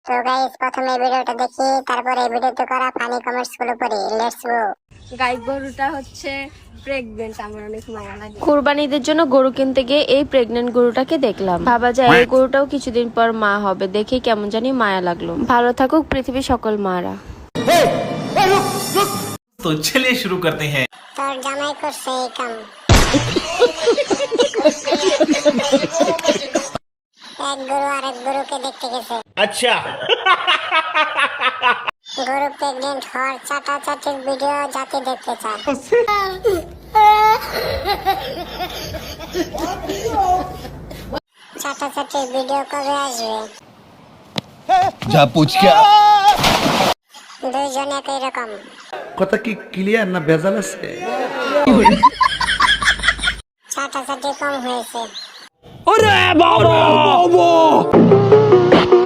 তো গাইস প্রথমে ভিডিওটা দেখি, তারপরে এই ভিডিওতে করা ফানি কমেন্টস গুলো পড়ি। Let's go. গাই গরুটা হচ্ছে প্রেগনেন্ট, আমার অনেক মায়া লাগে। কুরবানিদের জন্য গরু কিনতে গিয়ে এই প্রেগনেন্ট গরুটাকে দেখলাম। ভাবা যায় এই গরুটাও কিছুদিন পর মা হবে, দেখে কেমন জানি মায়া লাগলো। ভালো থাকুক পৃথিবীর সকল মারা। तो चलिए शुरू करते हैं। তোর জামাই করছে এই কাম। এক গরু আরেক গরুকে দেখতে গেছে। अच्छा গরু প্রেগনেন্ট হওয়ার চাটাচাটির ভিডিও যাতে দেখতে চায়। চাটাচাটির ভিডিও কবে আসবে? যা পুচকা দুইজন একই রকম। কথা কি ক্লিয়ার না ভেজাল আছে? চাটাচাটি কম হয়েছে।